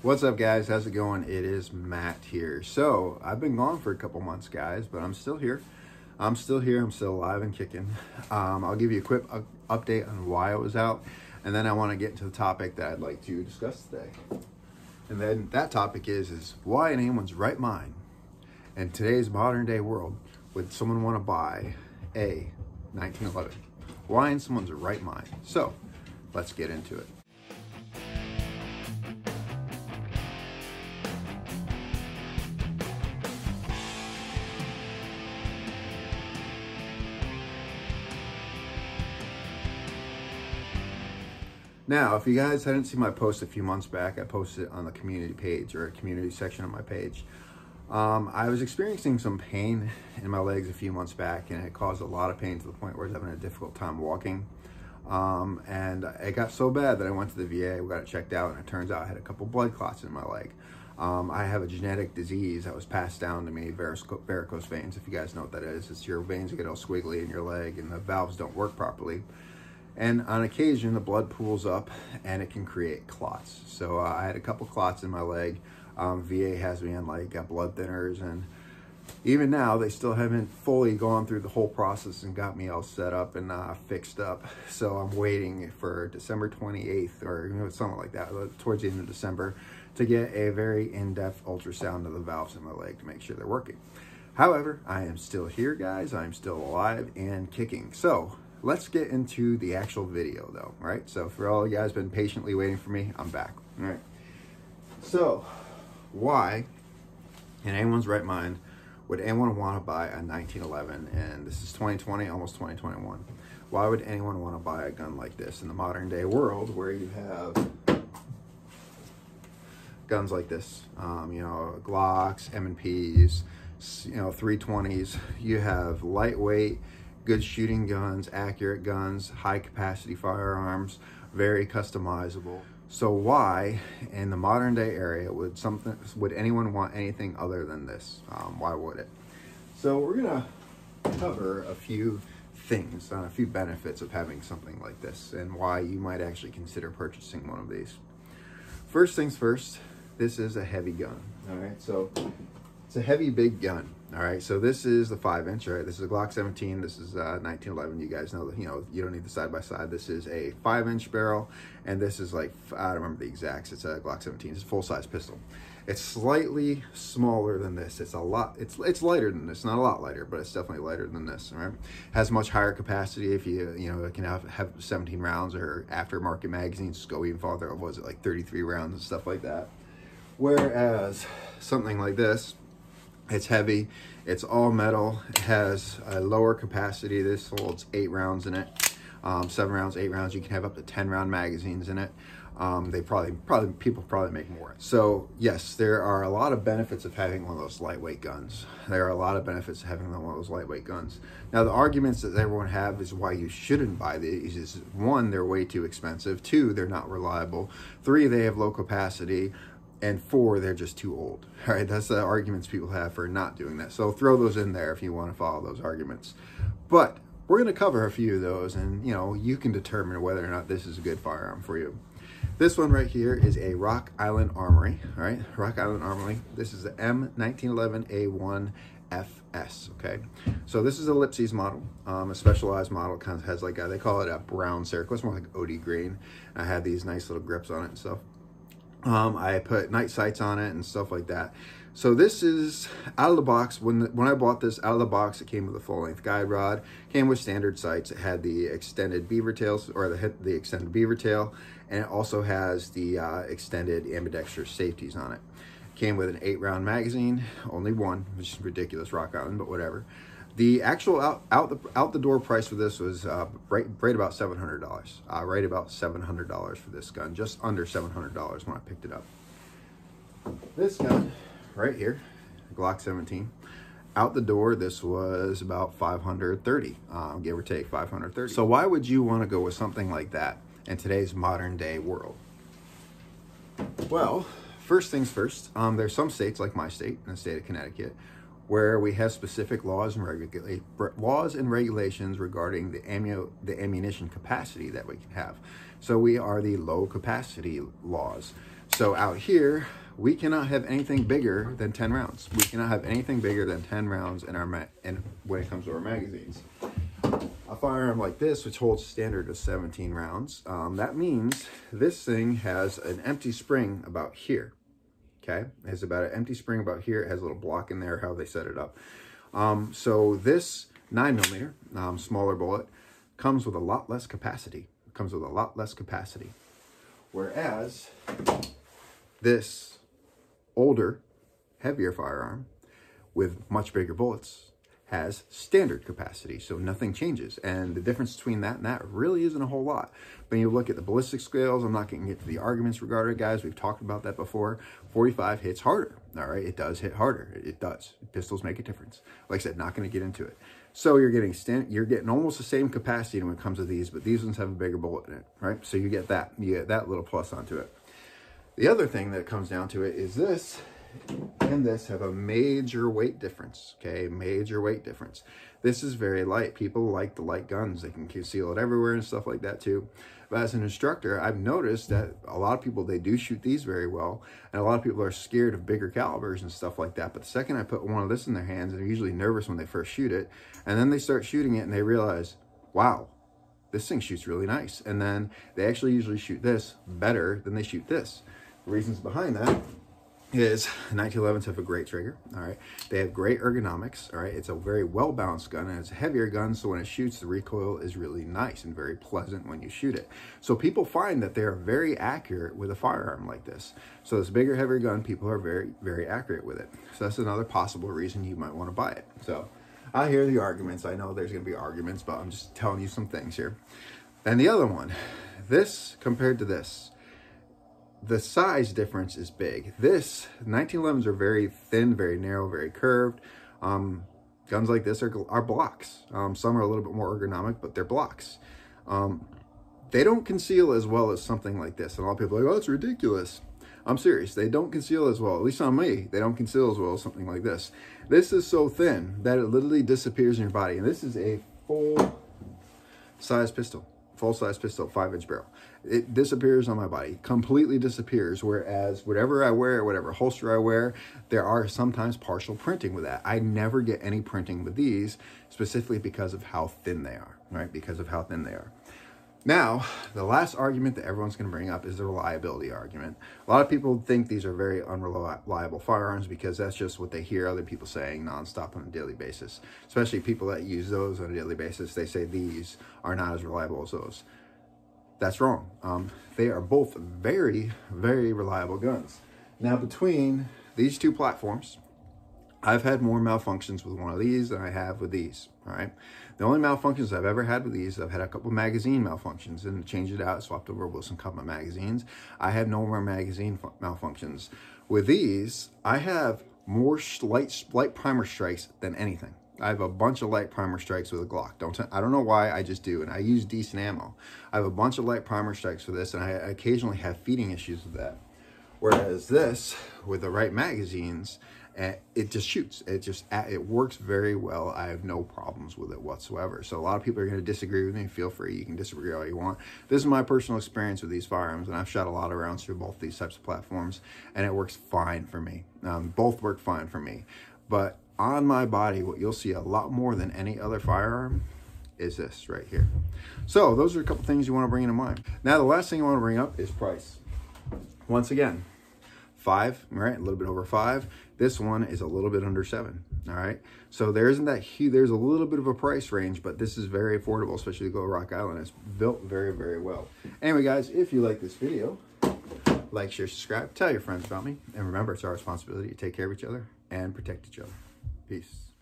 What's up, guys? How's it going? It is Matt here. So I've been gone for a couple months, guys, but I'm still here. I'm still alive and kicking. I'll give you a quick update on why I was out, and then I want to get into the topic that I'd like to discuss today. And then that topic is why in anyone's right mind in today's modern day world would someone want to buy a 1911? Why in someone's right mind? So let's get into it. Now, if you guys hadn't seen my post a few months back, I posted it on the community page or a community section of my page. I was experiencing some pain in my legs a few months back, and it caused a lot of pain to the point where I was having a difficult time walking. And it got so bad that I went to the VA, we got it checked out, and it turns out I had a couple blood clots in my leg. I have a genetic disease that was passed down to me, varicose veins. If you guys know what that is, it's your veins get all squiggly in your leg and the valves don't work properly. And on occasion, the blood pools up and it can create clots. So I had a couple clots in my leg. VA has me on like blood thinners, and even now they still haven't fully gone through the whole process and got me all set up and fixed up. So I'm waiting for December 28th or something like that, towards the end of December, to get a very in-depth ultrasound of the valves in my leg to make sure they're working. However, I am still here, guys. I'm still alive and kicking. So let's get into the actual video though, right? So for all you guys been patiently waiting for me, I'm back, all right? So why in anyone's right mind would anyone want to buy a 1911? And this is 2020, almost 2021. Why would anyone want to buy a gun like this in the modern day world where you have guns like this? Glocks, M&Ps, 320s. You have lightweight, good shooting guns, accurate guns, high capacity firearms, very customizable. So why in the modern day area would anyone want anything other than this? Why would it? So we're gonna cover a few things, a few benefits of having something like this and why you might actually consider purchasing one of these. First things first, this is a heavy gun, all right? So it's a heavy, big gun. All right, so this is the 5-inch, all right? This is a Glock 17. This is 1911. You guys know that, you don't need the side-by-side. This is a 5-inch barrel, and this is like, I don't remember the exacts. It's a Glock 17. It's a full-size pistol. It's slightly smaller than this. It's it's lighter than this. Not a lot lighter, but it's definitely lighter than this, all right? Has much higher capacity. If it can have 17 rounds, or aftermarket magazines go even farther. Was it like 33 rounds and stuff like that? Whereas something like this, it's heavy, it's all metal, it has a lower capacity. This holds 8 rounds in it, 7 rounds, 8 rounds. You can have up to 10 round magazines in it. People probably make more. So yes, there are a lot of benefits of having one of those lightweight guns. There are a lot of benefits of having one of those lightweight guns. Now, the arguments that everyone have is why you shouldn't buy these is, 1, they're way too expensive. 2, they're not reliable. 3, they have low capacity. And 4, they're just too old. All right, that's the arguments people have for not doing that. So throw those in there if you want to follow those arguments. But we're going to cover a few of those, and you can determine whether or not this is a good firearm for you. This one right here is a Rock Island Armory. All right, Rock Island Armory. This is the M1911A1FS. Okay, so this is a ellipses model, a specialized model. Kind of has like they call it a brown circle. It's more like OD green. I had these nice little grips on it and stuff. I put night sights on it and stuff like that. So this is out of the box. When I bought this out of the box, it came with a full-length guide rod, came with standard sights. It had the extended beaver tails, or the extended beaver tail, and it also has the extended ambidextrous safeties on it. Came with an 8-round magazine, only one, which is ridiculous, Rock Island, but whatever. The actual out the door price for this was right about $700. Right about $700 for this gun, just under $700 when I picked it up. This gun right here, Glock 17, out the door, this was about $530, give or take $530. So why would you want to go with something like that in today's modern day world? Well, first things first, there's some states like my state, in the state of Connecticut, where we have specific laws and regulations regarding the ammunition capacity that we can have. So we are the low capacity laws. So out here, we cannot have anything bigger than 10 rounds. We cannot have anything bigger than 10 rounds in our when it comes to our magazines. A firearm like this, which holds standard of 17 rounds, that means this thing has an empty spring about here. Okay, it has about an empty spring about here. It has a little block in there, how they set it up. So this 9mm, smaller bullet, comes with a lot less capacity. It comes with a lot less capacity. Whereas this older, heavier firearm with much bigger bullets has standard capacity, so nothing changes. And the difference between that and that really isn't a whole lot. When you look at the ballistic scales, I'm not going to get to the arguments regarding it, guys. We've talked about that before. 45 hits harder, all right? It does hit harder. It does. Pistols make a difference. Like I said, not going to get into it. So you're getting almost the same capacity when it comes to these, but these ones have a bigger bullet in it, right? So you get that. You get that little plus onto it. The other thing that comes down to it is this and this have a major weight difference, okay? Major weight difference. This is very light. People like the light guns. They can conceal it everywhere and stuff like that too. But as an instructor, I've noticed that a lot of people, they do shoot these very well. And a lot of people are scared of bigger calibers and stuff like that. But the second I put one of this in their hands, they're usually nervous when they first shoot it. And then they start shooting it and they realize, wow, this thing shoots really nice. And then they actually usually shoot this better than they shoot this. The reasons behind that is 1911s have a great trigger, all right? They have great ergonomics, all right? It's a very well-balanced gun, and it's a heavier gun, so when it shoots, the recoil is really nice and very pleasant when you shoot it. So people find that they are very accurate with a firearm like this. So this bigger, heavier gun, people are very, very accurate with it. So that's another possible reason you might want to buy it. So I hear the arguments. I know there's going to be arguments, but I'm just telling you some things here. And the other one, this compared to this, the size difference is big. This 1911s are very thin, very narrow, very curved. Guns like this are blocks. Some are a little bit more ergonomic, but they're blocks. They don't conceal as well as something like this. And a lot of people are like, oh, it's ridiculous. I'm serious. They don't conceal as well. At least on me, they don't conceal as well as something like this. This is so thin that it literally disappears in your body. And this is a full-size pistol. Full-size pistol, 5-inch barrel. It disappears on my body, completely disappears, whereas whatever I wear, whatever holster I wear, there are sometimes partial printing with that. I never get any printing with these, specifically because of how thin they are, right? Because of how thin they are. Now, the last argument that everyone's going to bring up is the reliability argument. A lot of people think these are very unreliable firearms because that's just what they hear other people saying nonstop on a daily basis. Especially people that use those on a daily basis, they say these are not as reliable as those. That's wrong. They are both very, very reliable guns. Now, between these two platforms, I've had more malfunctions with one of these than I have with these, all right? The only malfunctions I've ever had with these, I've had a couple magazine malfunctions and changed it out, swapped over Wilson Company magazines. I have no more magazine malfunctions. With these, I have more light primer strikes than anything. I have a bunch of light primer strikes with a Glock. I don't know why, I just do, and I use decent ammo. I have a bunch of light primer strikes for this, and I occasionally have feeding issues with that. Whereas this, with the right magazines, it just shoots. It works very well. I have no problems with it whatsoever. So a lot of people are going to disagree with me. Feel free. You can disagree all you want. This is my personal experience with these firearms, and I've shot a lot of rounds through both these types of platforms, and it works fine for me. Both work fine for me. But on my body, what you'll see a lot more than any other firearm is this right here. So those are a couple things you want to bring into mind. Now, the last thing I want to bring up is price. Once again, 5, right? A little bit over 5. This one is a little bit under 7. All right. So there isn't that huge, there's a little bit of a price range, but this is very affordable, especially to go to Rock Island. It's built very, very well. Anyway, guys, if you like this video, like, share, subscribe, tell your friends about me. And remember, it's our responsibility to take care of each other and protect each other. Peace.